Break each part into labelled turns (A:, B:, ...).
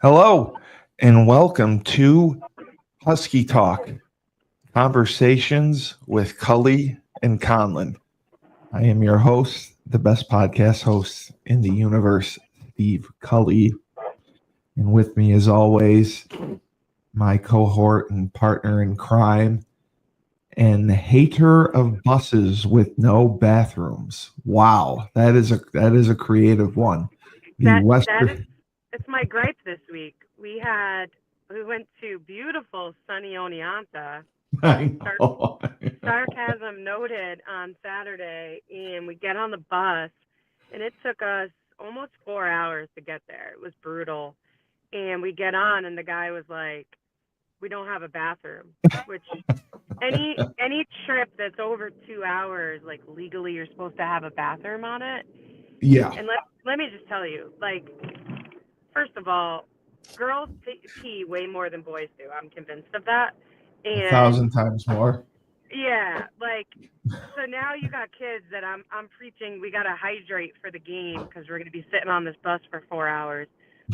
A: Hello, and welcome to Husky Talk Conversations with Cully and Conlon. I am your host, the best podcast host in the universe, Steve Cully. And with me, as always, my cohort and partner in crime and hater of buses with no bathrooms. Wow, that is a creative one. The
B: That is
A: Western.
B: it's my gripe this week. We went to beautiful sunny Oneonta.
A: I
B: Sar-
A: know.
B: Sarcasm noted on Saturday, and we get on the bus, and it took us almost 4 hours to get there. It was brutal, and we get on, and the guy was like, "We don't have a bathroom," which any trip that's over 2 hours, like legally, you're supposed to have a bathroom on it.
A: Yeah,
B: And let me just tell you, like, first of all, girls pee way more than boys do. I'm convinced of that.
A: a
B: And
A: thousand times more.
B: yeah, like, so now you got kids that I'm preaching. We gotta hydrate for the game because we're gonna be sitting on this bus for 4 hours.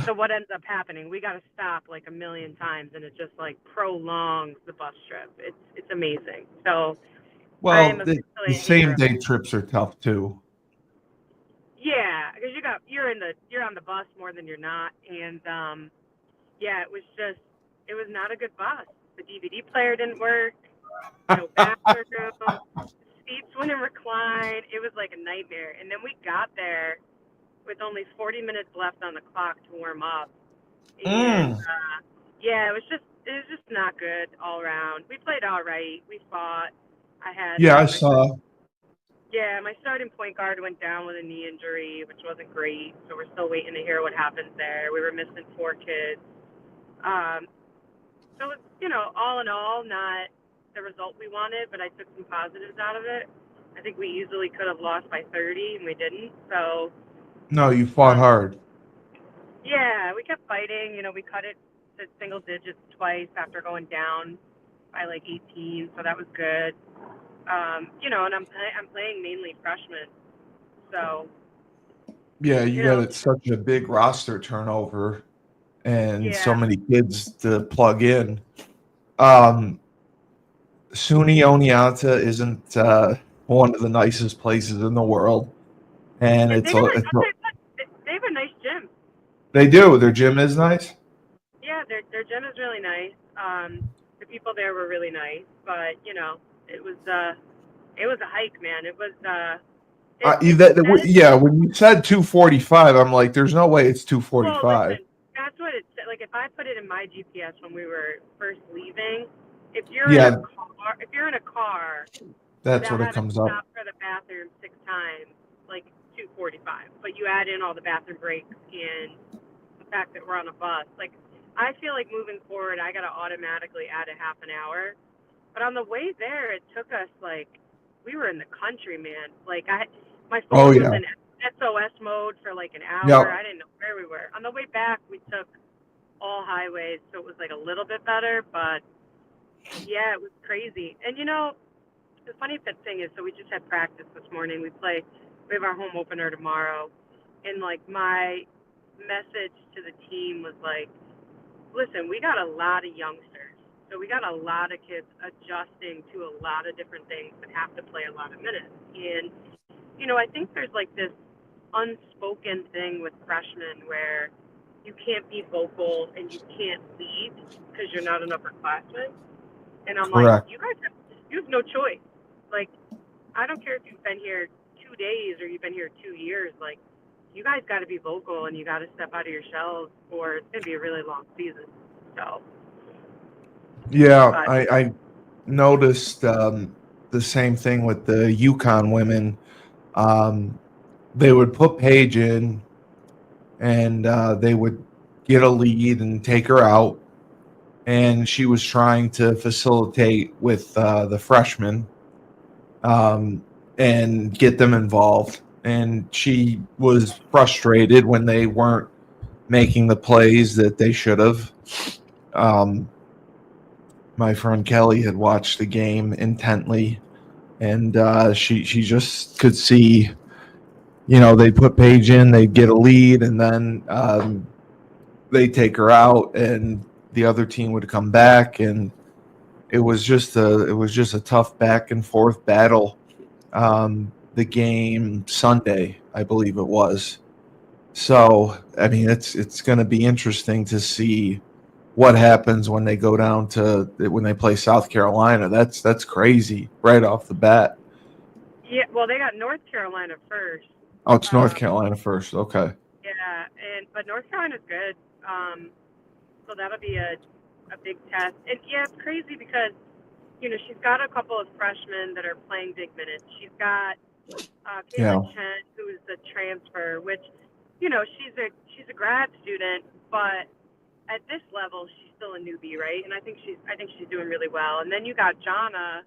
B: So what ends up happening? We gotta stop like a million times, and it just like prolongs the bus trip. It's amazing. So I am
A: Well, the
B: officially a hater
A: same
B: of
A: day trips are tough too.
B: yeah, because you're on the bus more than you're not, and yeah, it was not a good bus. The DVD player didn't work, no bathroom, seats wouldn't recline. It was like a nightmare. And then we got there with only 40 minutes left on the clock to warm up, and
A: Mm.
B: yeah, it was just not good all around. We played all right. We fought. I had
A: Yeah, I
B: my
A: saw.
B: Yeah, my starting point guard went down with a knee injury, which wasn't great. So we're still waiting to hear what happens there. We were missing four kids. Um, so it's, all in all, not the result we wanted, but I took some positives out of it. I think we easily could have lost by 30, and we didn't. So,
A: No, you fought
B: um,
A: hard.
B: yeah, we kept fighting. We cut it to single digits twice after going down by like 18, so that was good. And I'm playing mainly freshmen, so
A: Yeah,
B: you
A: you got
B: know,
A: it such a big roster turnover and so
B: yeah.
A: many kids to plug in. Um, SUNY Oneonta isn't one of the nicest places in the world, and
B: Yeah,
A: it's a, it's
B: I'll
A: a,
B: tell you what, they have a nice gym.
A: they do. Their gym is nice.
B: Yeah, their gym is really nice. The people there were really nice, but it was uh, it was a hike, man. It said
A: Yeah, when you said 245, I'm like, there's no way it's
B: well,
A: 245.
B: listen, that's what it said. Like if I put it in my GPS when we were first leaving,
A: Yeah,
B: if you're in a car
A: that's
B: that
A: what it
B: had to
A: comes up.
B: stop for the bathroom 6 times, like 245. But you add in all the bathroom breaks and the fact that we're on a bus. Like, I feel like moving forward, I got to automatically add a half an hour. But on the way there, it took us like we were in the country, man. Like my
A: Oh
B: phone was
A: yeah.
B: in SOS mode for like an hour.
A: Yep.
B: I didn't know where we were. On the way back, we took all highways, so it was like a little bit better. But yeah, it was crazy. And the funny thing is, so we just had practice this morning. We have our home opener tomorrow, and like my message to the team was like, listen, we got a lot of youngsters. So we got a lot of kids adjusting to a lot of different things and have to play a lot of minutes. And, I think there's like this unspoken thing with freshmen where you can't be vocal and you can't lead because you're not an upperclassman. And I'm like,
A: Correct.
B: you have no choice. Like, I don't care if you've been here 2 days or you've been here 2 years. Like, you guys got to be vocal and you got to step out of your shells, or it's gonna be a really long season. So,
A: Yeah,
B: but
A: I noticed the same thing with the Yukon women. Um, they would put Paige in, and they would get a lead and take her out, and she was trying to facilitate with the freshmen um, and get them involved. And she was frustrated when they weren't making the plays that they should have. Um, my friend Kelly had watched the game intently, and she just could see, they put Paige in, they'd get a lead, and then they take her out, and the other team would come back, and it was just a tough back and forth battle. The game Sunday, I believe it was. So I mean, it's going to be interesting to see what happens when they go down to when they play South Carolina. That's crazy right off the bat.
B: Yeah, well, they got North Carolina first.
A: Oh, it's North
B: Um,
A: Carolina first. Okay.
B: yeah, but North Carolina's good. So that'll be a big test. And yeah, it's crazy because she's got a couple of freshmen that are playing big minutes. She's got
A: Yeah.
B: Caitlin Chen, who is the transfer, which she's a grad student, but at this level she's still a newbie, right? And I think she's doing really well. And then you got Jana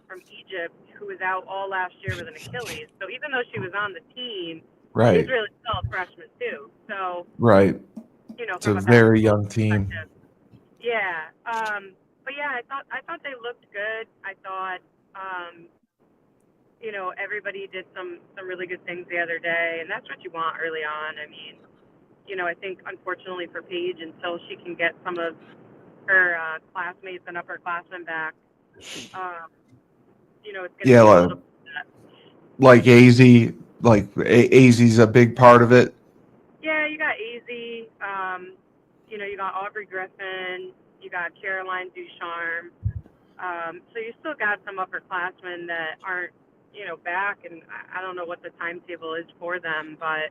B: from Egypt, who was out all last year with an Achilles. So even though she was on the team, she's
A: Right.
B: really still a freshman too. So
A: Right. It's a
B: from a
A: very
B: basketball
A: young team.
B: perspective, yeah. But yeah, I thought they looked good. I thought everybody did some really good things the other day, and that's what you want early on. I mean, I think unfortunately for Paige, until she can get some of her classmates and upperclassmen back, um, it's going to
A: Yeah,
B: be a little.
A: like AZ, like AZ's a big part of it.
B: Yeah, you got Az, you got Aubrey Griffin, you got Caroline Ducharme. So you still got some upperclassmen that aren't, back, and I don't know what the timetable is for them, but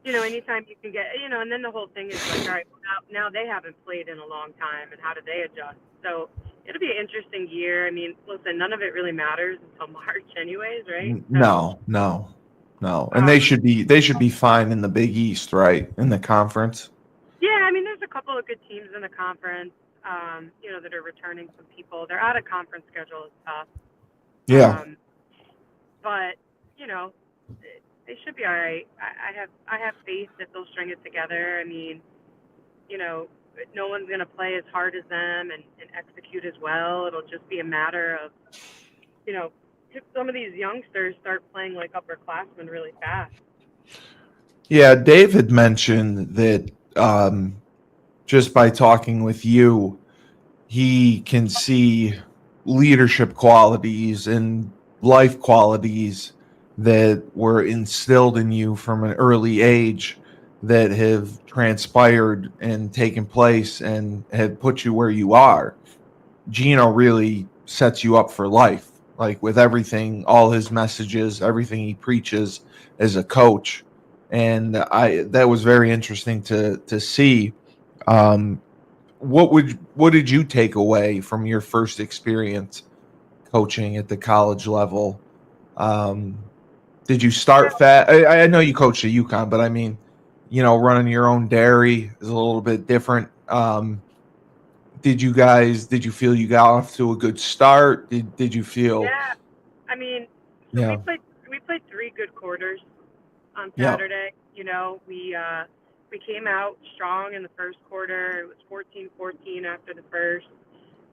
B: anytime you can get, and then the whole thing is like, all right, well, now they haven't played in a long time, and how do they adjust? So it'll be an interesting year. I mean, listen, none of it really matters until March, anyways, right? So,
A: No, no, no. And they
B: um,
A: should be fine in the Big East, right? In the conference.
B: yeah, I mean, there's a couple of good teams in the conference, that are returning some people. Their out of conference schedule is tough,
A: Yeah.
B: but you know, they should be all right. I have faith that they'll string it together. I mean, you know, no one's going to play as hard as them and execute as well. It'll just be a matter of, if some of these youngsters start playing like upperclassmen really fast.
A: Yeah, David mentioned that just by talking with you, he can see leadership qualities and life qualities that were instilled in you from an early age that have transpired and taken place and have put you where you are. Gino really sets you up for life, like with everything, all his messages, everything he preaches as a coach. And I that was very interesting to see. Um, what did you take away from your first experience coaching at the college level? Um, did you start
B: Well,
A: fat? I know you coached at UConn, but I mean, running your own dairy is a little bit different. Did you feel you got off to a good start? Did you feel?
B: yeah, I mean, so we
A: Yeah.
B: played three good quarters on
A: Yep.
B: Saturday. We came out strong in the first quarter. It was 14-14 after the first.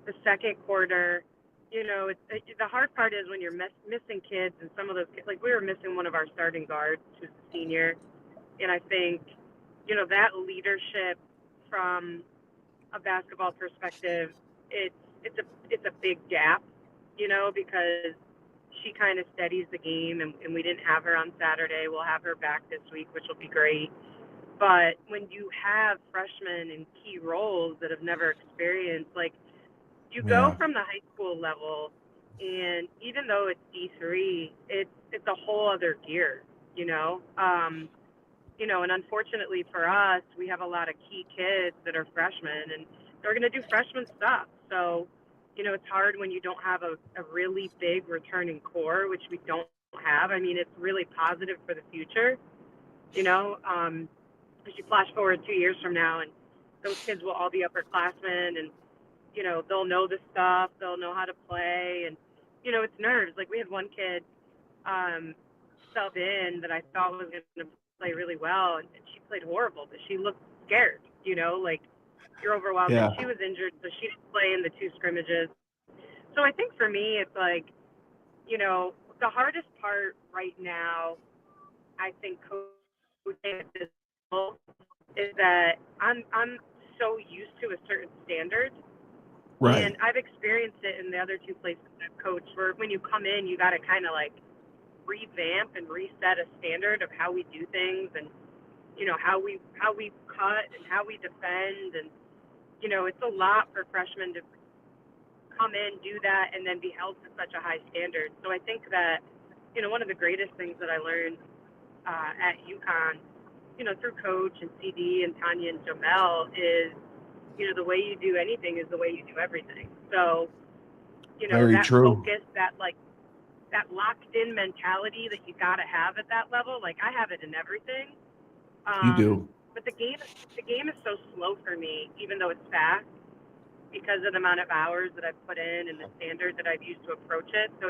B: The second quarter, the hard part is when you're missing kids, and some of those kids, like we were missing one of our starting guards who's a senior, and I think that leadership from a basketball perspective, it's a big gap, because she kind of steadies the game, and we didn't have her on Saturday. We'll have her back this week, which will be great. But when you have freshmen in key roles that have never experienced, like you go
A: Yeah.
B: from the high school level, and even though it's D3, it's a whole other gear, you know. And unfortunately for us, we have a lot of key kids that are freshmen, and they're going to do freshman stuff. So, it's hard when you don't have a really big returning core, which we don't have. I mean, it's really positive for the future, you know. As you flash forward 2 years from now, and those kids will all be upperclassmen, and they'll know the stuff, they'll know how to play, and it's nerves. Like we had one kid um, sub in that I thought was going to play really well, and she played horrible, but she looked scared. Like you're overwhelmed, and
A: Yeah.
B: she was injured, so she didn't play in the two scrimmages. So I think for me, it's like the hardest part right now. I think coaching at this level is that I'm so used to a certain standard, and
A: Right.
B: I've experienced it in the other two places I've coached, where when you come in, you got to kind of like revamp and reset a standard of how we do things, and how we cut and how we defend, and it's a lot for freshmen to come in, do that, and then be held to such a high standard. So I think that one of the greatest things that I learned at UConn, through Coach and CD and Tanya and Jamel is, the way you do anything is the way you do everything. So,
A: Very
B: that
A: true.
B: focus, that locked in mentality that you got to have at that level, like I have it in everything.
A: You
B: Um,
A: do.
B: but the game is so slow for me, even though it's fast, because of the amount of hours that I've put in and the standard that I've used to approach it. So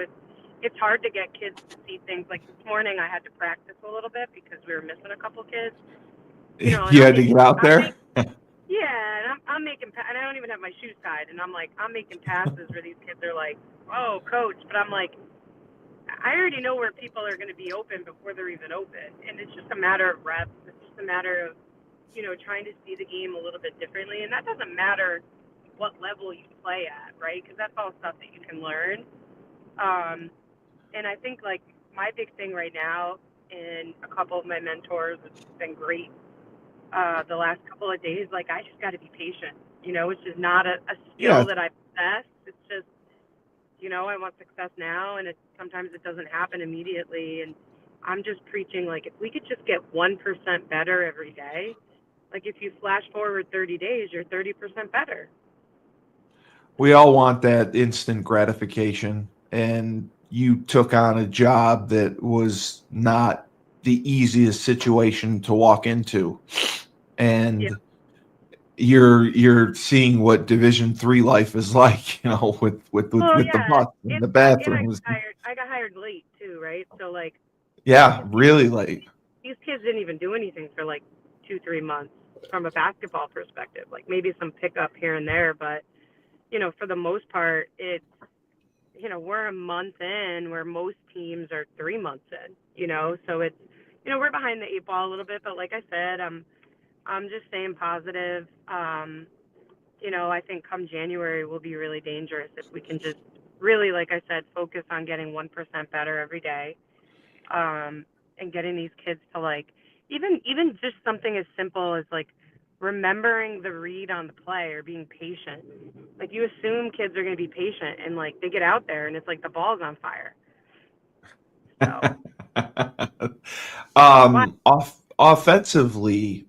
B: it's hard to get kids to see things. Like this morning, I had to practice a little bit because we were missing a couple kids. And
A: You had to get out there?
B: yeah, and I'm making, and I don't even have my shoes tied, and I'm making passes where these kids are like, "Oh, coach," but I'm like, I already know where people are going to be open before they're even open, and it's just a matter of reps. It's just a matter of trying to see the game a little bit differently, and that doesn't matter what level you play at, right? Because that's all stuff that you can learn. Um, and I think like my big thing right now, and a couple of my mentors, which has been great the last couple of days, like I just got to be patient. Which is not a skill
A: Yeah.
B: that I possess. It's just I want success now, and sometimes it doesn't happen immediately. And I'm just preaching like if we could just get 1% better every day, like if you flash forward 30 days, you're 30% better.
A: We all want that instant gratification. And you took on a job that was not the easiest situation to walk into.
B: Yeah.
A: And you're seeing what Division 3 life is like,
B: Well,
A: with the
B: yeah,
A: bus and
B: and
A: the
B: and I got
A: bathrooms.
B: hired. I got hired late too, right? So like
A: Yeah,
B: these
A: really late.
B: these kids didn't even do anything for like 2-3 months from a basketball perspective. Like maybe some pickup here and there, but for the most part, it's we're a month in where most teams are 3 months in. So it's we're behind the eight ball a little bit, but like I said, I'm just staying positive. I think come January we'll be really dangerous if we can just really, like I said, focus on getting 1% better every day, um, and getting these kids to like even just something as simple as like remembering the read on the play or being patient. Like you assume kids are going to be patient, and like they get out there and it's like the ball's on fire. So what?
A: Offensively,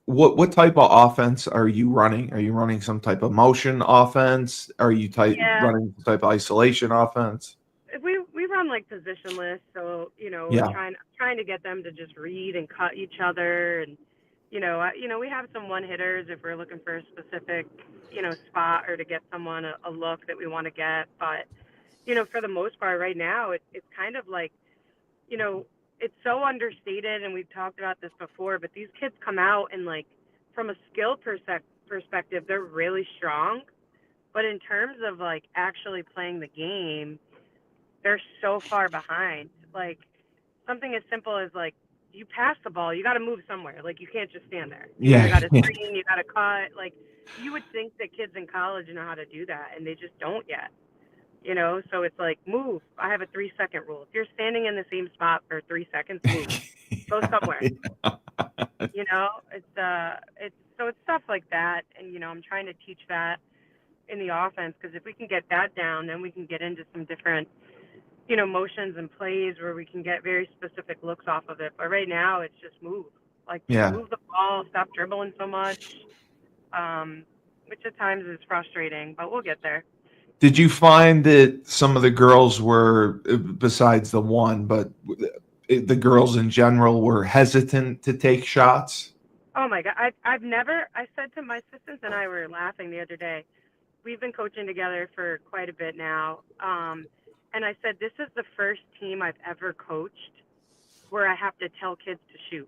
A: what type of offense are you running? Are you running some type of motion offense? Are you
B: Yeah,
A: running some type of isolation offense?
B: we run like positionless, so we're
A: Yeah,
B: trying to get them to just read and cut each other, and we have some one hitters if we're looking for a specific spot or to get someone a look that we want to get, but for the most part right now it's kind of like you know it's so understated, and we've talked about this before, but these kids come out and like from a skill perspective they're really strong, but in terms of like actually playing the game they're so far behind. Like something as simple as like you pass the ball, you got to move somewhere. Like you can't just stand there. You either
A: yeah,
B: got to screen, you got to cut. Like you would think that kids in college know how to do that, and they just don't yet. So it's like move. I have a 3-second rule. If you're standing in the same spot for 3 seconds, move. Go somewhere. It's stuff like that, and I'm trying to teach that in the offense because if we can get that down, then we can get into some different motions and plays where we can get very specific looks off of it. But right now, it's just move. Like, just
A: yeah.
B: move the ball, stop dribbling so much, which at times is frustrating, but we'll get there.
A: Did you find that some of the girls were, besides the one, but the girls in general were hesitant to take shots?
B: Oh my God. I said to my assistants and I were laughing the other day, we've been coaching together for quite a bit now. And I said, this is the first team I've ever coached where I have to tell kids to shoot.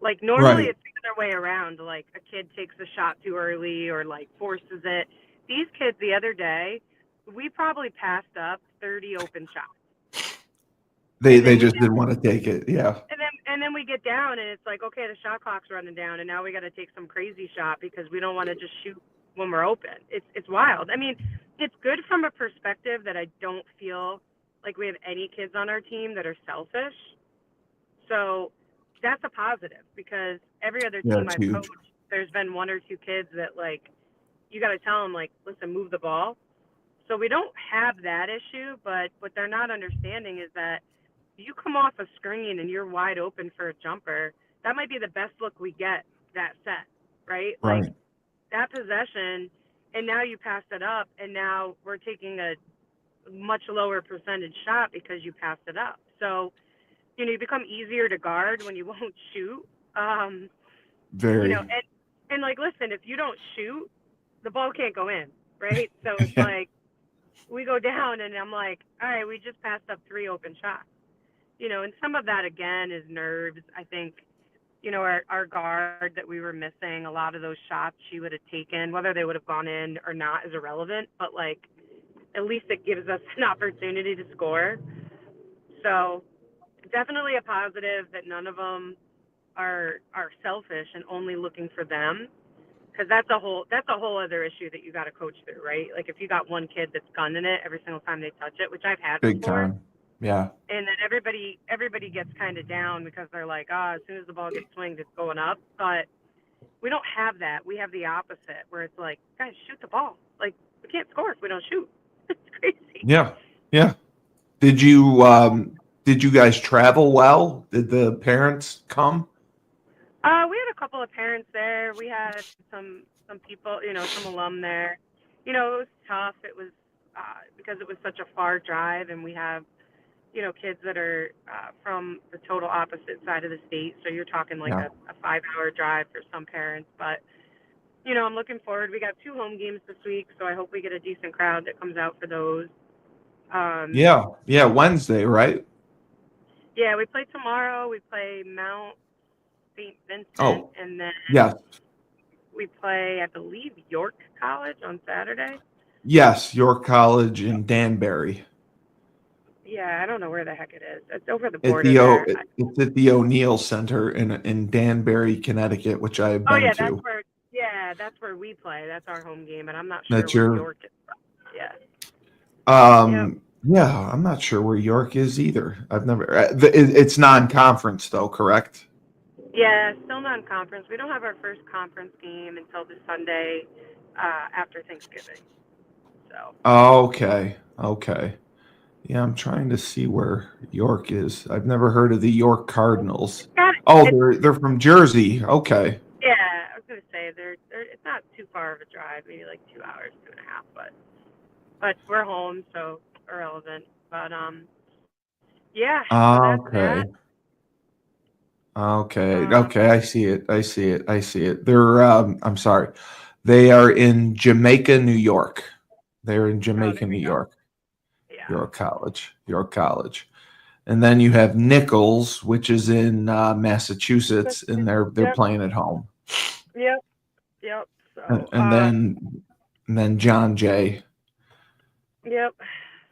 B: Like normally
A: Right.
B: it's the other way around. Like a kid takes a shot too early or like forces it. These kids the other day, we probably passed up 30 open shots. And
A: They
B: then we
A: just
B: get
A: didn't want to take it. Yeah.
B: and then we get down and it's like, okay, the shot clock's running down and now we got to take some crazy shot because we don't want to just shoot when we're open. It's wild. I mean, it's good from a perspective that I don't feel like we have any kids on our team that are selfish. So that's a positive because every other
A: Yeah,
B: team
A: it's
B: I've
A: huge.
B: coached, there's been one or two kids that like you got to tell them like, listen, move the ball. So we don't have that issue, but what they're not understanding is that you come off a screen and you're wide open for a jumper, that might be the best look we get that set, right? Like
A: Right.
B: that possession, and now you passed it up, and now we're taking a much lower percentage shot because you passed it up. So, you become easier to guard when you won't shoot. Um,
A: Very.
B: and like, listen, if you don't shoot, the ball can't go in, right? So it's like we go down, and I'm like, all right, we just passed up 3 open shots. And some of that again is nerves. I think, our guard that we were missing, a lot of those shots she would have taken, whether they would have gone in or not is irrelevant, but like at least it gives us an opportunity to score. So definitely a positive that none of them are selfish and only looking for them. Because that's a whole other issue that you got to coach through, right? Like if you got one kid that's gunning it every single time they touch it, which I've had
A: Big
B: before,
A: time. Yeah.
B: and then everybody gets kind of down because they're like, as soon as the ball gets swinged, it's going up. But we don't have that. We have the opposite, where it's like, guys, shoot the ball. Like we can't score if we don't shoot. It's crazy.
A: Yeah. Yeah. Did you guys travel well? Did the parents come?
B: We had a couple of parents there. We had some people, some alum there. It was tough. It was because it was such a far drive, and we have kids that are from the total opposite side of the state. So you're talking like
A: Yeah.
B: a 5-hour drive for some parents. But, I'm looking forward. We got 2 home games this week, so I hope we get a decent crowd that comes out for those.
A: Yeah. Yeah. Wednesday, right?
B: Yeah, we play tomorrow. We play Mount St. Vincent,
A: Oh,
B: and then
A: yes.
B: we play, I believe, York College on Saturday.
A: Yes. York College in Danbury.
B: Yeah, I don't know where the heck it is. It's over the
A: At
B: border there.
A: It's at the O'Neill Center in Danbury, Connecticut, which I have
B: Oh
A: been
B: yeah,
A: to.
B: that's where we play. That's our home game, and I'm not sure
A: That's
B: where
A: your
B: York is from. Yeah. Yep.
A: yeah, I'm not sure where York is either. I've never it's non-conference though, correct?
B: Yeah, still non-conference. We don't have our first conference game until this Sunday after Thanksgiving. So.
A: Okay. Okay. Yeah, I'm trying to see where York is. I've never heard of the York Cardinals.
B: Got it.
A: Oh, they're from Jersey. Okay.
B: Yeah, I was gonna say it's not too far of a drive, maybe like 2 hours, 2.5, but we're home, so irrelevant. But yeah, so that's
A: Okay.
B: that.
A: Okay.
B: Um,
A: Okay. I see it. I see it. I see it. They're I'm sorry. They are in Jamaica, New York. They're in
B: oh,
A: Jamaica,
B: there
A: New
B: we go.
A: York.
B: Yeah.
A: York College. York College. And then you have Nichols, which is in Massachusetts, and they're
B: Yep.
A: playing at home.
B: Yep. Yep.
A: And,
B: So
A: and then and then John Jay.
B: yep.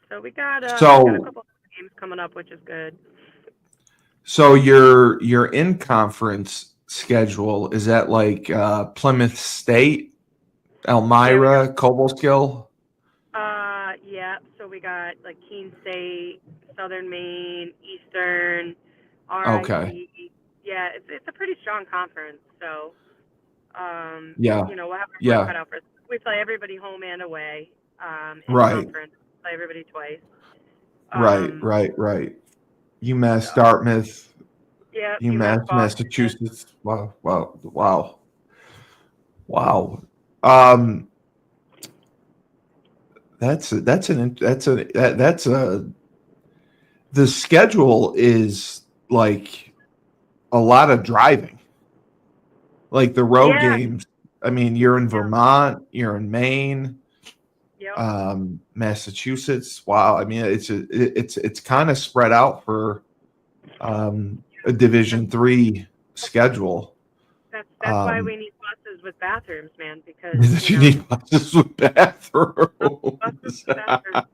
B: So we got a
A: So
B: couple of games coming up, which is good.
A: so your in conference schedule is that like Plymouth State,
B: Yeah, we got
A: Elmira, Cobleskill?
B: yeah. So we got like Keene State, Southern Maine, Eastern,
A: Okay.
B: RIT. Yeah, it's a pretty strong conference. So
A: Yeah.
B: we'll have our work
A: Yeah.
B: cut out for us. We play everybody home and away. In
A: Right.
B: conference, play everybody twice.
A: Right.
B: Um,
A: Right. Right. UMass
B: so
A: Dartmouth,
B: yeah, UMass
A: UMass
B: Boston.
A: Massachusetts. Wow. Wow. Wow. Wow. Um, that's a, that's an that's a that, that's a the schedule is like a lot of driving. Like the road
B: Yeah,
A: games. I mean, you're in
B: yeah,
A: Vermont, you're in Maine,
B: yep.
A: Massachusetts. Wow. I mean, it's kind of spread out for a
B: That's
A: Division three schedule.
B: that's why
A: Um,
B: we need buses with bathrooms, man. Because
A: that you need buses with
B: buses
A: bathrooms.
B: with bathrooms.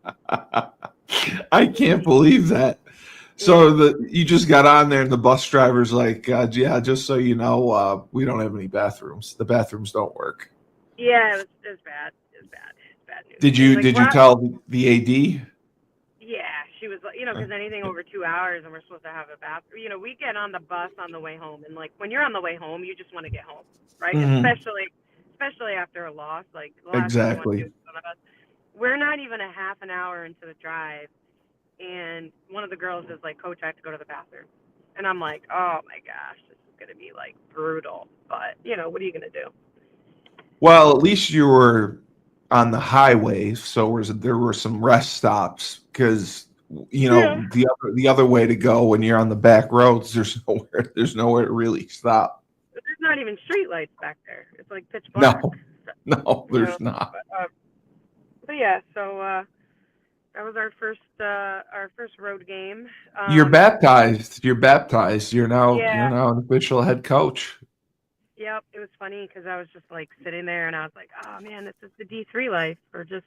A: I can't believe that.
B: Yeah.
A: So you just got on there, and the bus driver's like, "Yeah, just so you know, we don't have any bathrooms. The bathrooms don't work."
B: Yeah, it was bad. It was bad. It's bad news.
A: Did
B: It's
A: you
B: like
A: did you tell the AD?
B: yeah, she was like, because anything over 2 hours and we're supposed to have a bathroom. We get on the bus on the way home, and like when you're on the way home, you just want to get home, right?
A: Mm-hmm.
B: Especially after a loss. Like the last thing you want to do
A: Exactly.
B: is on a bus. We're not even a half an hour into the drive, and one of the girls is like, "Coach, I have to go to the bathroom," and I'm like, "Oh my gosh, this is gonna be like brutal." But what are you gonna do?
A: Well, at least you were on the highway, so there were some rest stops because
B: Yeah.
A: the other way to go when you're on the back roads, there's nowhere to really stop.
B: There's not even street lights back there. It's like pitch black.
A: No,
B: So,
A: no,
B: you know,
A: there's not.
B: but yeah, so that was our first road game.
A: You're baptized. You're baptized. You're
B: Yeah,
A: now an official head coach.
B: yep. It was funny because I was just like sitting there and I was like, oh man, this is the D3 life. We're just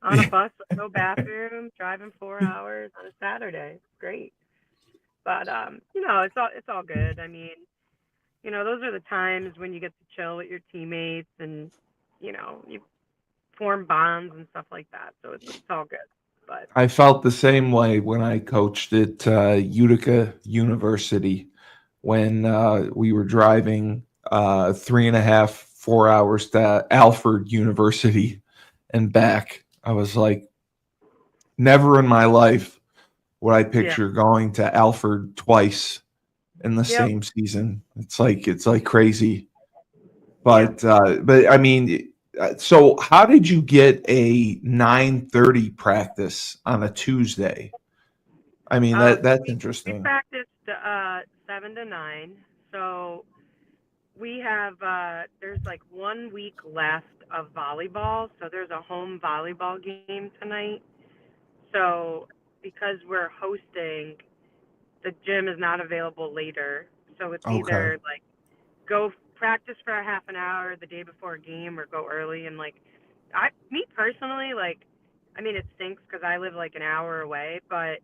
B: on a bus with no bathroom, driving 4 hours on a Saturday. It's great, but it's all good. I mean, those are the times when you get to chill with your teammates and you form bonds and stuff like that. So it's all good. But
A: I felt the same way when I coached at Utica University when we were driving 3.5, 4 hours to Alfred University and back. I was like, never in my life would I
B: yeah,
A: picture going to Alfred twice in the
B: yep,
A: same season. It's like crazy.
B: yeah.
A: But I mean, so how did you get a 9:30 practice on a Tuesday? I mean,
B: So
A: that's
B: we
A: interesting.
B: practiced 7 to 9. So we have there's like 1 week left of volleyball. So there's a home volleyball game tonight. So because we're hosting, the gym is not available later. So it's
A: Okay.
B: either like go practice for a half an hour the day before a game or go early. And like me personally, like, I mean, it stinks because I live like an hour away, but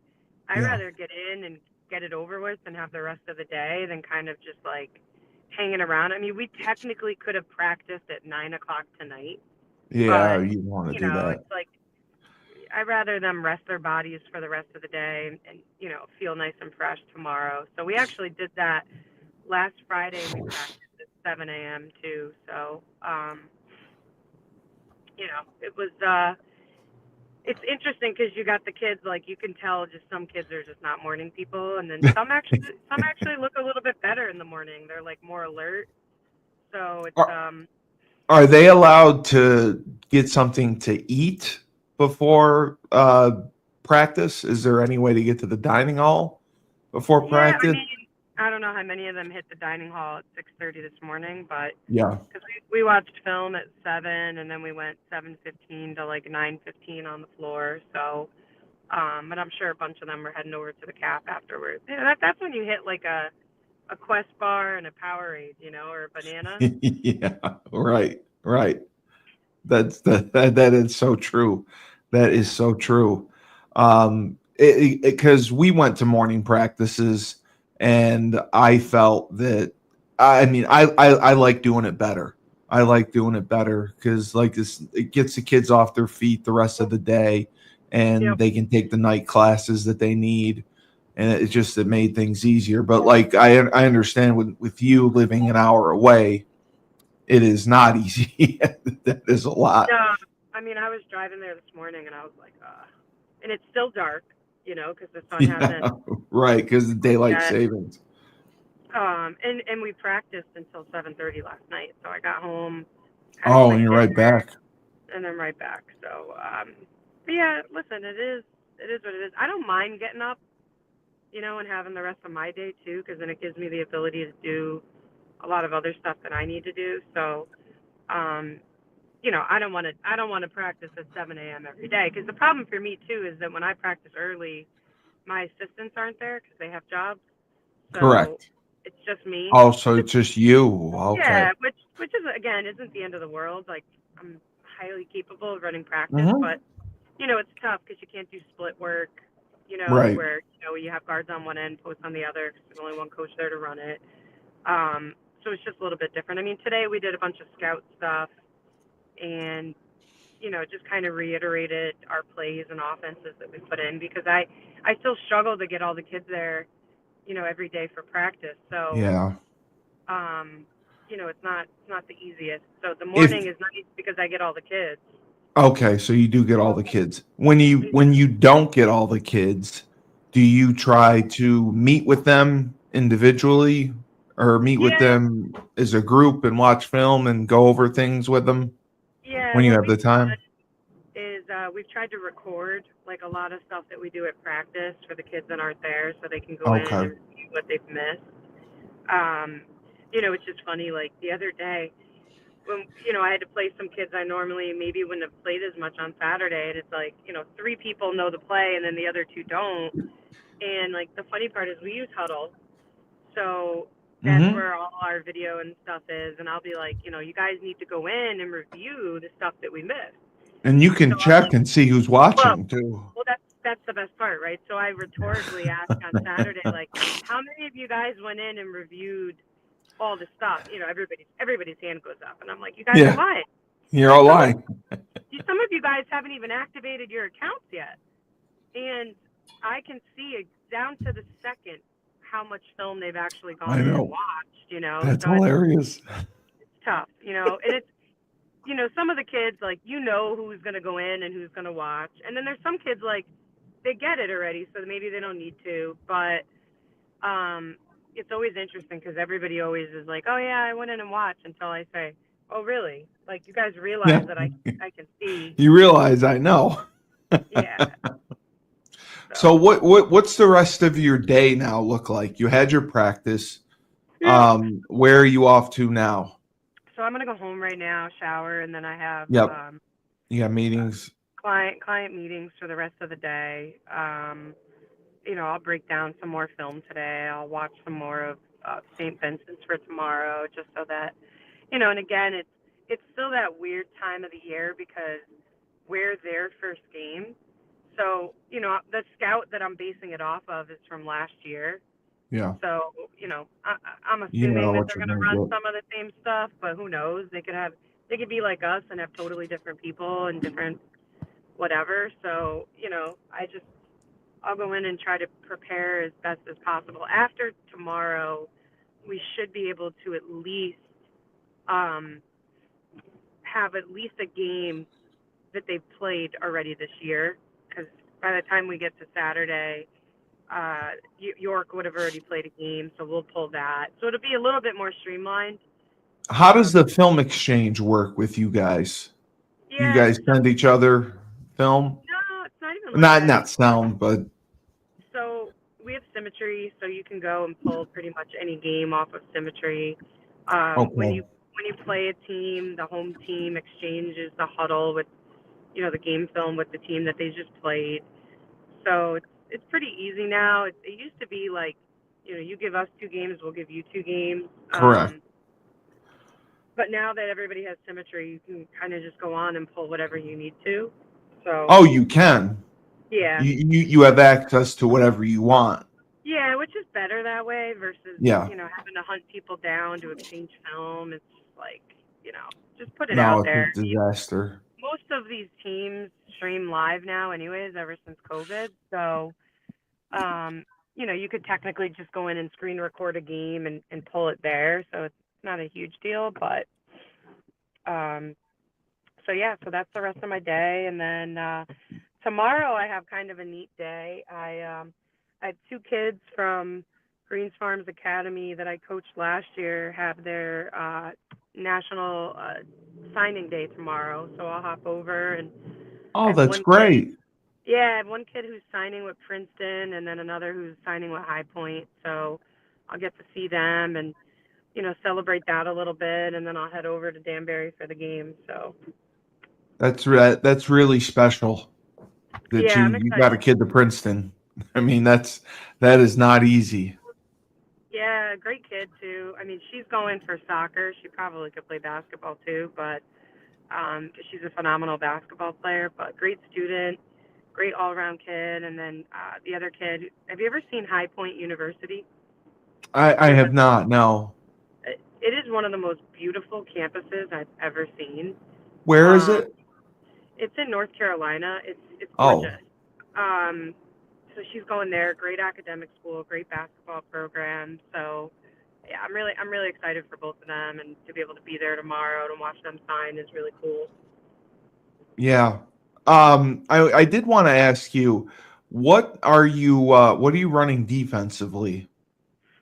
B: I'd
A: Yeah.
B: rather get in and get it over with and have the rest of the day than kind of just like hanging around. I mean, we technically could have practiced at 9 o'clock tonight,
A: Yeah,
B: but
A: you want to do that.
B: it's like I'd rather them rest their bodies for the rest of the day and feel nice and fresh tomorrow. So we actually did that last Friday. We practiced at 7 a.m. too. So it was it's interesting because you got the kids, like you can tell just some kids are just not morning people, and then some actually look a little bit better in the morning. They're like more alert. So it's
A: Are, are they allowed to get something to eat before practice? Is there any way to get to the dining hall before
B: yeah, I
A: practice?
B: mean, I don't know how many of them hit the dining hall at 6:30 this morning, but
A: Yeah.
B: because we watched film at 7, and then we went 7:15 to like 9:15 on the floor. So but I'm sure a bunch of them are heading over to the calf afterwards. Yeah, that's when you hit like a Quest bar and a Powerade, or a banana.
A: Yeah. Right. Right. That is so true. That is so true. Because we went to morning practices, and I felt that. I mean, I like doing it better. I like doing it better because like this, it gets the kids off their feet the rest of the day, and
B: Yep.
A: they can take the night classes that they need, and it made things easier. But like I understand with you living an hour away, it is not easy. That is a lot.
B: No, I mean I was driving there this morning and I was like, and it's still dark, because the sun hasn't
A: Yeah, right. Because the daylight
B: yet.
A: savings.
B: And we practiced until 7:30 last night, so I got home, had a
A: Oh, and
B: quick
A: you're right
B: dinner,
A: back.
B: and then right back. So, but yeah, listen, it is what it is. I don't mind getting up, and having the rest of my day too, because then it gives me the ability to do a lot of other stuff that I need to do. So, um, I don't want to practice at 7 a.m. every day because the problem for me too is that when I practice early, my assistants aren't there because they have jobs. So
A: Correct.
B: it's just me.
A: Oh, so it's just you. Okay.
B: Yeah, which is again isn't the end of the world. Like I'm highly capable of running practice,
A: Hmm.
B: but it's tough because you can't do split work.
A: Right.
B: where, you have guards on one end, posts on the other, because there's only one coach there to run it. So it's just a little bit different. I mean, today we did a bunch of scout stuff and, just kind of reiterated our plays and offenses that we put in, because I still struggle to get all the kids there, every day for practice. So,
A: Yeah.
B: it's not the easiest. So the
A: If
B: morning is nice because I get all the kids.
A: Okay, so you do get all the kids. When you don't get all the kids, do you try to meet with them individually or meet with
B: Yeah,
A: them as a group and watch film and go over things with them
B: yeah.
A: when you
B: What
A: have the
B: we've done
A: time?
B: is we've tried to record like a lot of stuff that we do at practice for the kids that aren't there, so they can go in
A: Okay.
B: and review what they've missed. Um, it's just funny. Like the other day, when I had to play some kids I normally maybe wouldn't have played as much on Saturday, and it's like three people know the play and then the other two don't. And like the funny part is we use Huddle, so that's
A: Hmm.
B: where all our video and stuff is. And I'll be like, you guys need to go in and review the stuff that we missed.
A: And you
B: So
A: can
B: I'll
A: check and see who's
B: well,
A: watching too.
B: well, that's the best part, right? So I rhetorically asked on Saturday, like, how many of you guys went in and reviewed all the stuff? Everybody's hand goes up, and I'm like, you guys are
A: Yeah,
B: lying.
A: you're
B: Like
A: all
B: some of
A: lying.
B: you guys haven't even activated your accounts yet, and I can see down to the second how much film they've actually gone
A: I
B: in and
A: know.
B: watched.
A: That's
B: So it's
A: hilarious.
B: tough. And it's some of the kids, like, who's going to go in and who's going to watch. And then there's some kids, like, they get it already, so maybe they don't need to. But it's always interesting because everybody always is like, oh, yeah, I went in and watched, until I say, oh, really? Like, you guys realize
A: Yeah.
B: that I can see.
A: You realize I know.
B: Yeah.
A: So
B: So,
A: what's the rest of your day now look like? You had your practice.
B: yeah.
A: Where are you off to now?
B: So I'm going to go home right now, shower, and then I have
A: Yep. You got meetings.
B: client meetings for the rest of the day. I'll break down some more film today. I'll watch some more of St. Vincent's for tomorrow, just so that, and again, it's still that weird time of the year because we're their first game. So, the scout that I'm basing it off of is from last year.
A: Yeah.
B: So, I'm
A: You
B: assuming
A: know
B: that
A: what
B: they're
A: you're
B: going to
A: gonna
B: run
A: get.
B: some of the same stuff, but who knows? They could be like us and have totally different people and different whatever. So, I'll go in and try to prepare as best as possible. After tomorrow, we should be able to at least um, have at least a game that they've played already this year. Because by the time we get to Saturday, York would have already played a game, so we'll pull that. So it'll be a little bit more streamlined.
A: How does the film exchange work with you guys? Do you
B: Yeah,
A: guys
B: so
A: send each other film?
B: no, it's not even like that.
A: Not sound, but
B: So we have Symmetry, so you can go and pull pretty much any game off of Symmetry. When
A: okay.
B: you play a team, the home team exchanges the huddle with the game film with the team that they just played. So it's pretty easy now. It used to be like you give us two games, we'll give you two games.
A: Correct.
B: But now that everybody has Symmetry, you can kind of just go on and pull whatever you need to. So
A: Oh, you can.
B: yeah,
A: You have access to whatever you want.
B: yeah, which is better that way versus
A: Yeah.
B: having to hunt people down to exchange film. It's just like just put it
A: No,
B: out
A: it's a
B: there.
A: disaster.
B: Most of these teams stream live now, anyways, ever since COVID. So you could technically just go in and screen record a game and pull it there. So it's not a huge deal, but um, so yeah, so that's the rest of my day, and then tomorrow I have kind of a neat day. I have two kids from Greens Farms Academy that I coached last year have their national signing day tomorrow, so I'll hop over, and I
A: Oh,
B: have
A: that's
B: one kid.
A: great.
B: Yeah, I have one kid who's signing with Princeton, and then another who's signing with High Point. So I'll get to see them and celebrate that a little bit, and then I'll head over to Danbury for the game. So
A: That's really special that
B: yeah, I'm
A: you got
B: excited.
A: a kid to Princeton. I mean, that is not easy.
B: Yeah, great kid too. I mean, she's going for soccer. She probably could play basketball too, but 'cause she's a phenomenal basketball player. But great student. great all around kid. And then the other kid, have you ever seen High Point University?
A: I
B: There's
A: have not. No.
B: it is one of the most beautiful campuses I've ever seen.
A: Where is
B: Um,
A: it?
B: it's in North Carolina. It's
A: Oh,
B: gorgeous. Um, so she's going there. Great academic school, great basketball program. So yeah, I'm really excited for both of them, and to be able to be there tomorrow to watch them sign is really cool.
A: yeah. I did want to ask you, what are you running defensively?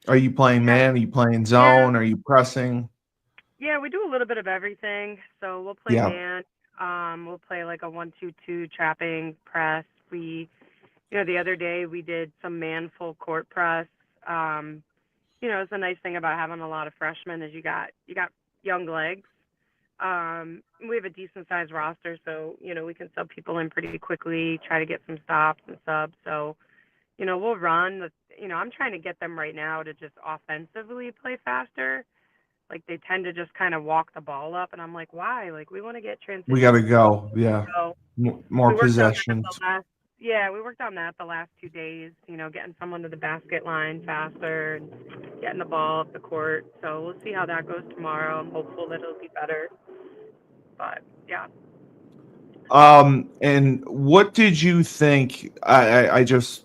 A: Are you playing
B: Yeah,
A: man? Are you playing
B: yeah,
A: zone? Are you pressing?
B: yeah. We do a little bit of everything. So we'll play
A: Yeah,
B: man. We'll play like a 1-2-2 trapping press. The other day we did some man full court press. Um, it's a nice thing about having a lot of freshmen is you got young legs. We have a decent sized roster, so we can sub people in pretty quickly, try to get some stops and subs. So we'll run. I'm trying to get them right now to just offensively play faster. Like they tend to just kind of walk the ball up, and I'm like, why? Like we want to get
A: we got
B: transition.
A: to go. Yeah,
B: So
A: more
B: we worked on that the
A: possessions.
B: last. Yeah, we worked on that the last 2 days. Getting someone to the basket line faster and getting the ball up the court. So we'll see how that goes tomorrow. I'm hopeful that it'll be better. But yeah.
A: And what did you think? I just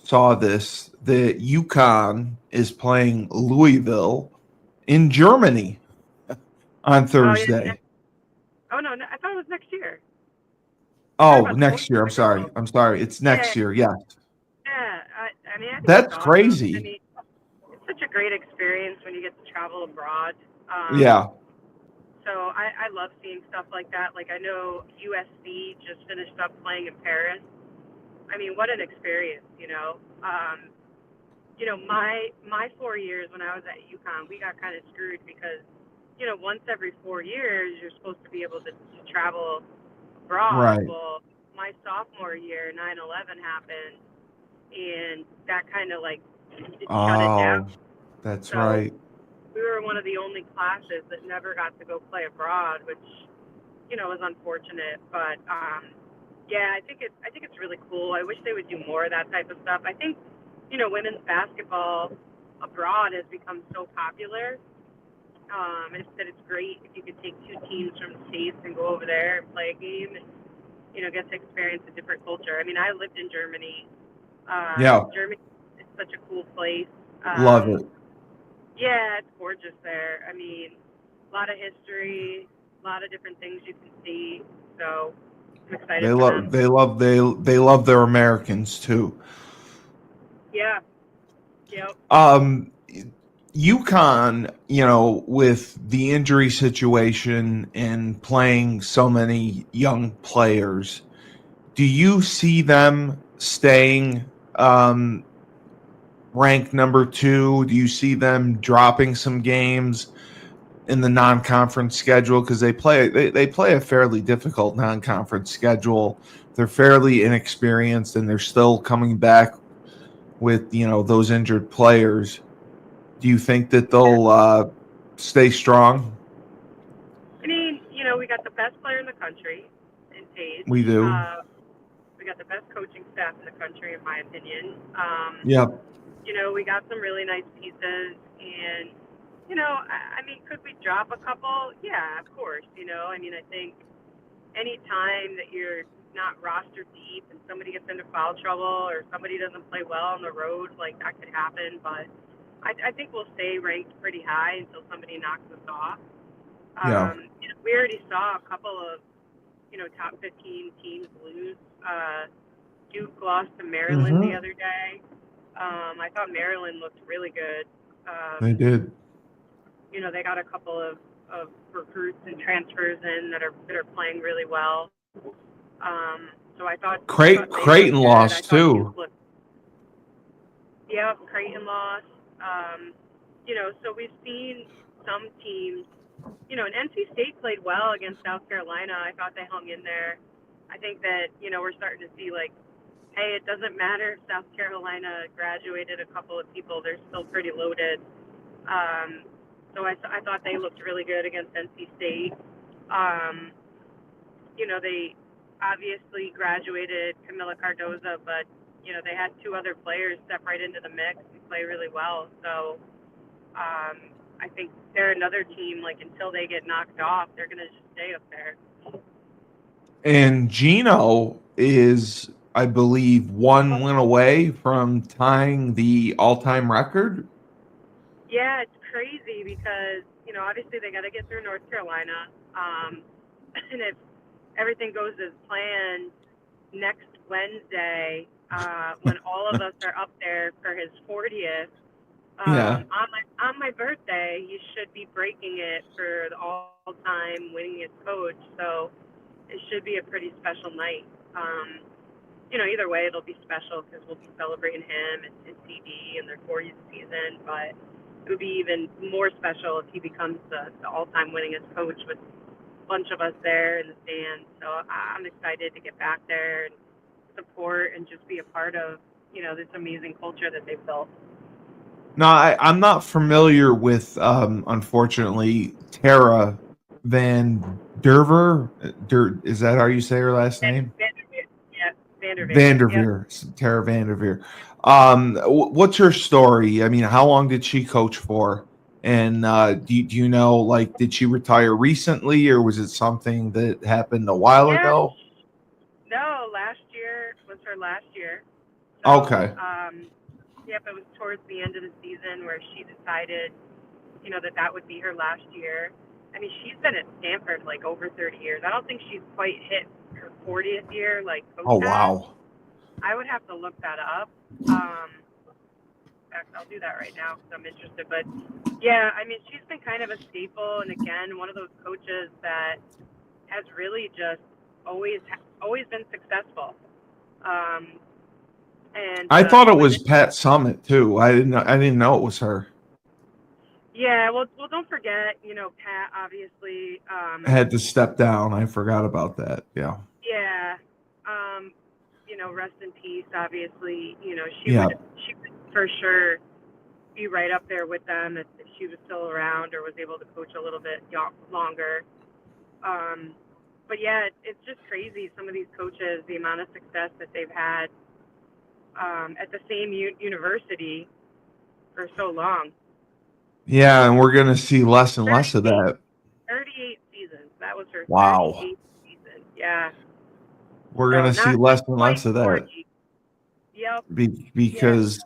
A: saw this that UConn is playing Louisville in Germany on
B: Oh yeah.
A: Thursday.
B: Oh no, I thought it was next year. You're talking
A: Oh,
B: about the boys
A: next year.
B: or
A: I'm
B: the
A: sorry.
B: girls?
A: I'm sorry. It's
B: Yeah,
A: next year. Yeah.
B: yeah. I mean, I think it's
A: That's
B: awesome. I
A: crazy.
B: mean, it's such a great experience when you get to travel abroad.
A: Yeah.
B: So I love seeing stuff like that. Like I know USC just finished up playing in Paris. I mean, what an experience. My 4 years when I was at UConn, we got kind of screwed because, once every 4 years, you're supposed to be able to travel abroad.
A: Right.
B: Well, my sophomore year, 9/11 happened, and that kind of like it shut it down.
A: Oh, that's
B: So
A: right.
B: we were one of the only classes that never got to go play abroad, which was unfortunate. But yeah, I think it's really cool. I wish they would do more of that type of stuff. I think women's basketball abroad has become so popular. It's great if you could take two teams from the states and go over there and play a game and get to experience a different culture. I mean, I lived in Germany.
A: Yeah.
B: Germany is such a cool place.
A: Love it.
B: Yeah, it's gorgeous there. I mean, a lot of history, a lot of different things you can see. So I'm excited for them.
A: They love their Americans too.
B: Yeah. Yep.
A: Um, UConn, with the injury situation and playing so many young players, do you see them staying ranked number two? Do you see them dropping some games in the non-conference schedule because they play a fairly difficult non-conference schedule? They're fairly inexperienced and they're still coming back with those injured players. Do you think that
B: Yeah.
A: they'll stay strong?
B: I mean, we got the best player in the country in Paige.
A: We do.
B: We got the best coaching staff in the country, in my opinion.
A: Yep.
B: We got some really nice pieces, and I mean, could we drop a couple? Yeah, of course. I mean, I think any time that you're not roster deep and somebody gets into foul trouble or somebody doesn't play well on the road, like that could happen. But I think we'll stay ranked pretty high until somebody knocks us off.
A: Yeah.
B: We already saw a couple of top 15 teams lose. Duke lost to Maryland the
A: Mm-hmm.
B: other day. I thought Maryland looked really good.
A: They did.
B: They got a couple of recruits and transfers in that are playing really well. So I thought they
A: Creighton
B: looked good. I
A: lost
B: thought Duke
A: too.
B: looked. Yep, Creighton lost. So we've seen some teams. And NC State played well against South Carolina. I thought they hung in there. I think that we're starting to see like, hey, it doesn't matter if South Carolina graduated a couple of people; they're still pretty loaded. Um, so I thought they looked really good against NC State. Um, they obviously graduated Camila Cardoza, but they had two other players step right into the mix and play really well. So I think they're another team. Like until they get knocked off, they're gonna just stay up there.
A: And Gino is, I believe, one win away from tying the all-time record.
B: Yeah, it's crazy because obviously they got to get through North Carolina, and if everything goes as planned, next Wednesday, when all of us are up there for his 40th,
A: Yeah.
B: on my birthday, he should be breaking it for the all-time winningest coach. So it should be a pretty special night. Either way, it'll be special because we'll be celebrating him and his CD and their 40th season. But it would be even more special if he becomes the all-time winningest coach with a bunch of us there in the stands. So I'm excited to get back there and support and just be a part of this amazing culture that they've built.
A: No, I'm not familiar with, unfortunately, Tara Van Derver. Is that how you say her last name?
B: Vanderveer. Yeah, Vanderveer.
A: Vanderveer.
B: Yep.
A: Tara Vanderveer. What's her story? I mean, how long did she coach for? And do you know, like, did she retire recently, or was it something that happened a while
B: Yeah.
A: ago?
B: No, last year was her last year. So,
A: Okay.
B: Yep, it was towards the end of the season where she decided, that would be her last year. I mean, she's been at Stanford like over 30 years. I don't think she's quite hit her 40th year like Coach
A: Oh,
B: has.
A: wow.
B: I would have to look that up. In fact, I'll do that right now because I'm interested. But yeah, I mean, she's been kind of a staple, and again, one of those coaches that has really just always been successful. And
A: I thought it was Pat Summitt too. I didn't know it was her.
B: Yeah, well, don't forget, Pat obviously.
A: Had to step down. I forgot about that. Yeah.
B: Yeah. Rest in peace. Obviously, she would for sure be right up there with them if she was still around or was able to coach a little bit longer. But yeah, it's just crazy. Some of these coaches, the amount of success that they've had at the same university for so long.
A: Yeah, and we're going to see less and less of that.
B: 38 seasons. That was her 38th season. Yeah.
A: We're going to see less and less of that.
B: Yep.
A: Because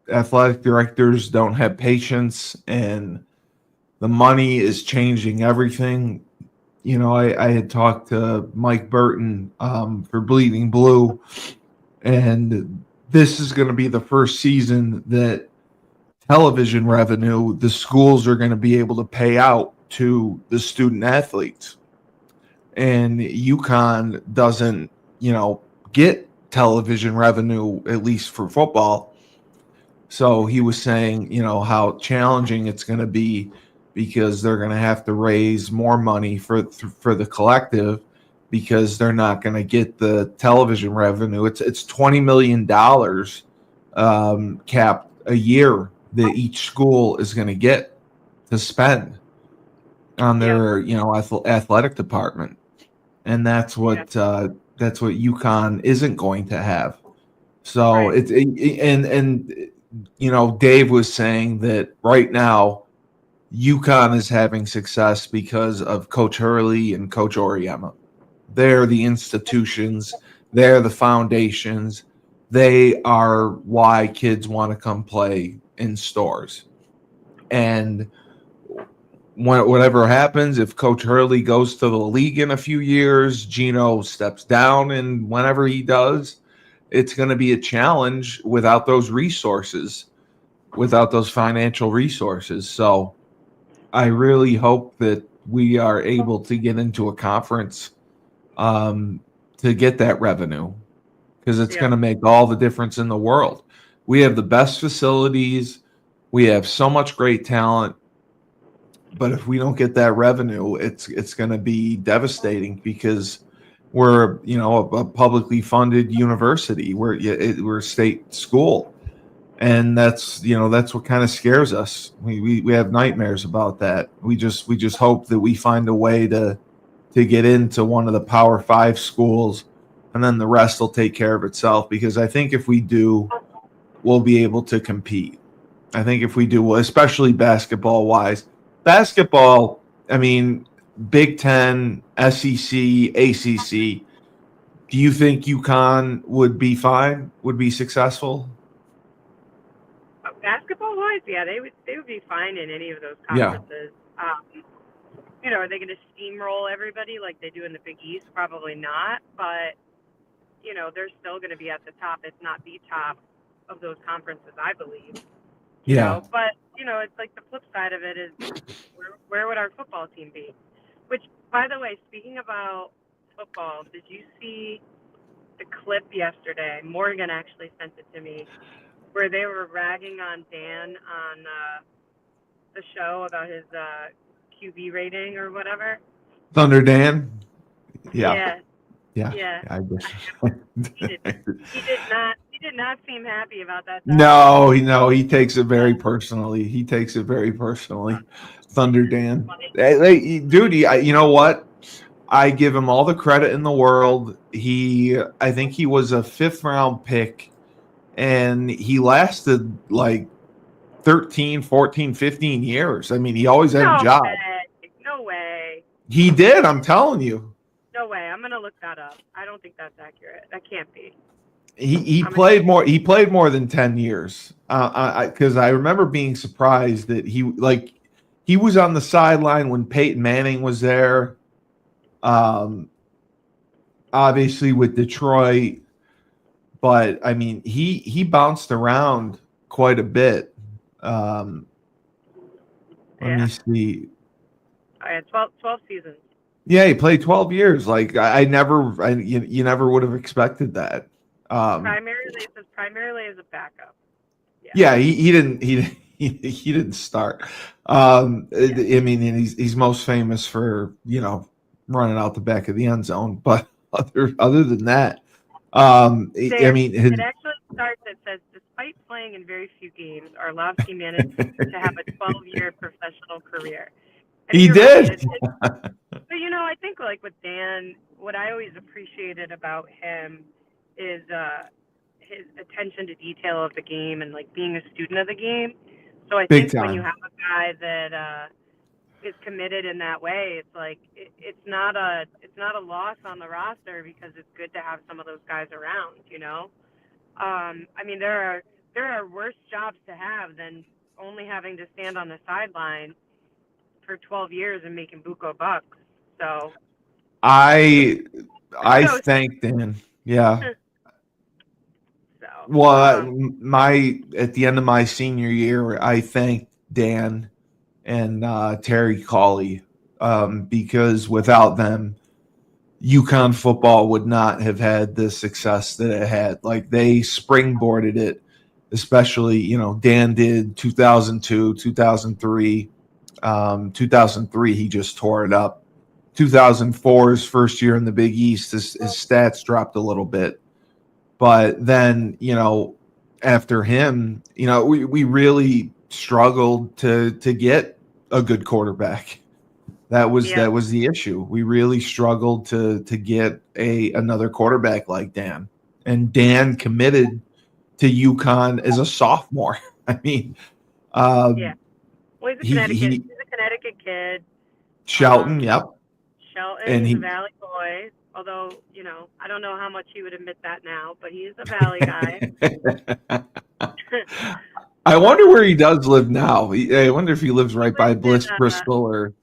A: athletic directors don't have patience, and the money is changing everything. I had talked to Mike Burton for Bleeding Blue, and this is going to be the first season that television revenue the schools are going to be able to pay out to the student athletes. And UConn doesn't, get television revenue, at least for football. So he was saying, how challenging it's going to be because they're going to have to raise more money for the collective because they're not going to get the television revenue. It's $20 million capped a year that each school is going to get to spend on their athletic department, and that's what UConn isn't going to have. So Dave was saying that right now UConn is having success because of Coach Hurley and Coach Oriema. They're the institutions, they're the foundations, they are why kids want to come play in stores. And whatever happens, if Coach Hurley goes to the league in a few years, Gino steps down, and whenever he does, it's going to be a challenge without those resources, without those financial resources. So I really hope that we are able to get into a conference to get that revenue, because it's going to make all the difference in the world. We have the best facilities. We have so much great talent. But if we don't get that revenue, it's going to be devastating, because we're a publicly funded university. We're a state school, and that's what kind of scares us. We have nightmares about that. We just hope that we find a way to to get into one of the Power Five schools, and then the rest will take care of itself. Because I think if we do, we'll be able to compete. I think if we do, especially basketball wise, basketball, I mean, Big Ten, SEC, ACC. Do you think UConn would be fine? Would be successful?
B: Basketball wise, yeah, they would be fine in any of those
A: Yeah.
B: conferences. Are they going to steamroll everybody like they do in the Big East? Probably not, but they're still going to be at the top, if not the top of those conferences, I believe.
A: Yeah.
B: But it's like the flip side of it is where would our football team be? Which, by the way, speaking about football, did you see the clip yesterday? Morgan actually sent it to me, where they were ragging on Dan on the show about his QB rating or whatever.
A: Thunder Dan. Yeah.
B: Yeah.
A: I guess.
B: He did not seem happy about that.
A: No, he takes it very personally. Thunder Dan. Hey, dude, you know what? I give him all the credit in the world. I think he was a 5th round pick, and he lasted like 13, 14, 15 years. I mean, he always had a job.
B: No way.
A: He did, I'm telling you.
B: No way. I'm going to look that up. I don't think that's accurate. That can't be.
A: He played more. He played more than 10 years. Because I remember being surprised that he was on the sideline when Peyton Manning was there. Obviously with Detroit, but I mean he bounced around quite a bit. Let me see.
B: I had 12 seasons.
A: Yeah, he played 12 years. Like you never would have expected that.
B: Primarily as a backup.
A: Yeah, he didn't start. I mean, and he's most famous for running out the back of the end zone. But other than that, I mean,
B: it actually starts. It says, despite playing in very few games, Arlovsky managed to have a 12-year professional career. And
A: he did.
B: Right. But I think like with Dan, what I always appreciated about him is his attention to detail of the game and like being a student of the game. So I think when you have a guy that is committed in that way, it's like it's not a loss on the roster because it's good to have some of those guys around. I mean there are worse jobs to have than only having to stand on the sideline for 12 years and making buco bucks. So
A: I thank Dan. Yeah. Well, at the end of my senior year, I thanked Dan and Terry Cully because without them, UConn football would not have had the success that it had. Like they springboarded it, especially Dan did 2002, 2003, 2003 he just tore it up. 2004's first year in the Big East, his stats dropped a little bit. But then, after him, we really struggled to get a good quarterback. That was the issue. We really struggled to get another quarterback like Dan. And Dan committed to UConn as a sophomore. I mean,
B: well, he's a Connecticut kid.
A: Shelton, yep.
B: Shelton, he's a Valley boy. Although, I don't know how much he would admit that now, but he's a Valley guy.
A: I wonder where he does live now. I wonder if he lives right by Bliss, Bristol, or.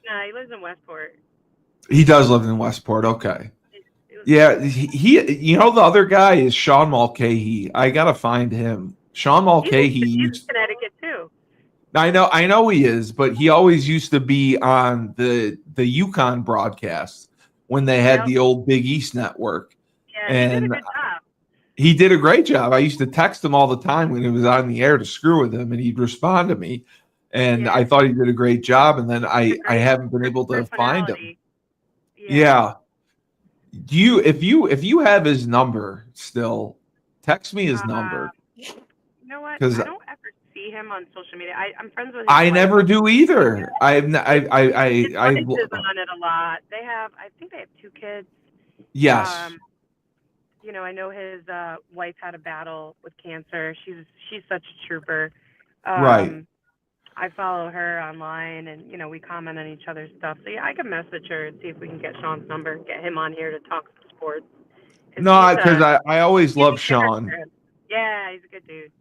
B: No, he lives in Westport.
A: He does live in Westport. Okay. Yeah, he. The other guy is Sean Mulcahy. I gotta find him. Sean Mulcahy.
B: He's Connecticut too.
A: I know he is, but he always used to be on the UConn broadcast when they had the old Big East network.
B: Yeah, and he did a good job.
A: He did a great job. I used to text him all the time when he was on the air to screw with him, and he'd respond to me. And I thought he did a great job. And then I haven't been able to find him. Yeah. If you have his number still, text me his number.
B: You know what? I don't ever see him on social media. I'm friends with his
A: I
B: wife.
A: never do either.
B: His wife is on it a lot. I think they have 2 kids.
A: Yes.
B: Um, I know his wife had a battle with cancer. She's such a trooper.
A: Right.
B: I follow her online, and we comment on each other's stuff. So yeah, I can message her and see if we can get Sean's number and get him on here to talk some sports. Cause
A: No, because I always
B: he's a
A: loved Sean.
B: character. Yeah, he's a good dude.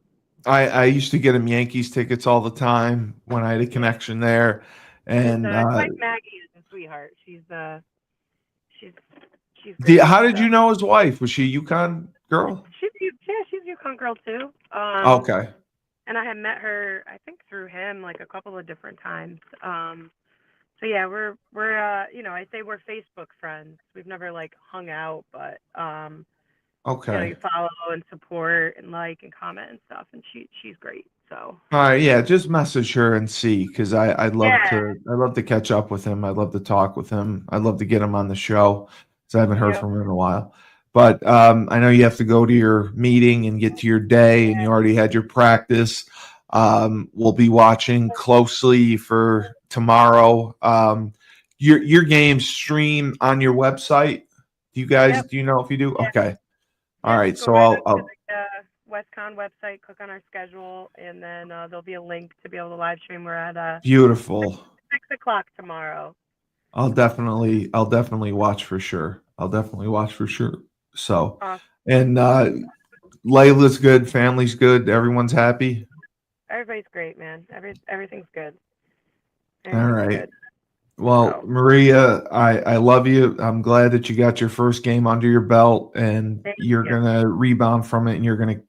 A: I used to get him Yankees tickets all the time when I had a
B: Yeah,
A: connection there, and
B: his wife Maggie is a sweetheart. She's she's great.
A: how did
B: So
A: you know his wife? Was she a UConn girl?
B: she's a UConn girl too.
A: Okay.
B: And I had met her, I think, through him like a couple of different times. So yeah, we're I say we're Facebook friends. We've never like hung out, but
A: Okay.
B: you follow and support and like and comment and stuff, and she's great. So
A: All right, yeah, just message her and see because
B: yeah,
A: I'd love to catch up with him. I'd love to talk with him. I'd love to get him on the show because I haven't heard
B: yep,
A: from him in a while. But I know you have to go to your meeting and get to your day, and you already had your practice. We'll be watching closely for tomorrow. Your games stream on your website.
B: yep,
A: Do you know if you do?
B: yeah,
A: Okay. All
B: yeah.
A: right.
B: Just go
A: So
B: right onto
A: I'll
B: the WestCon website, click on our schedule, and then there'll be a link to be able to live stream. We're at
A: beautiful.
B: 6 o'clock tomorrow.
A: I'll definitely watch for sure. I'll definitely watch for sure. So,
B: Awesome.
A: and Layla's good, family's good, everyone's happy.
B: Everybody's great, man. Everything's good.
A: All
B: Everything's
A: right.
B: good.
A: Well,
B: So
A: Maria, I love you. I'm glad that you got your first game under your belt and
B: thank
A: you're
B: you.
A: gonna rebound from it and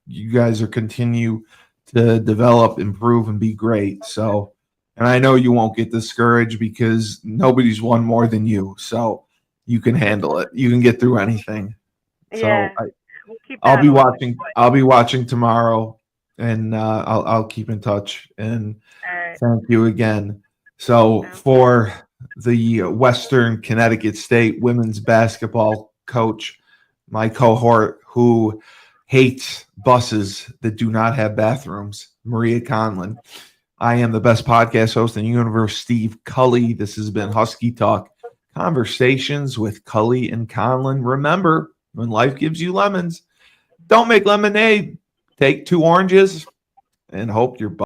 A: you guys are continue to develop, improve, and be great. So, and I know you won't get discouraged because nobody's won more than you. So you can handle it. You can get through anything. So
B: Yeah, we'll keep battling.
A: I'll be watching tomorrow and I'll keep in touch and
B: All right.
A: thank you again. So
B: Sounds
A: for the Western Connecticut State women's basketball coach, my cohort who hates buses that do not have bathrooms, Maria Conlon. I am the best podcast host in the universe, Steve Cully. This has been Husky Talk Conversations with Cully and Conlon. Remember, when life gives you lemons, don't make lemonade. Take 2 oranges and hope your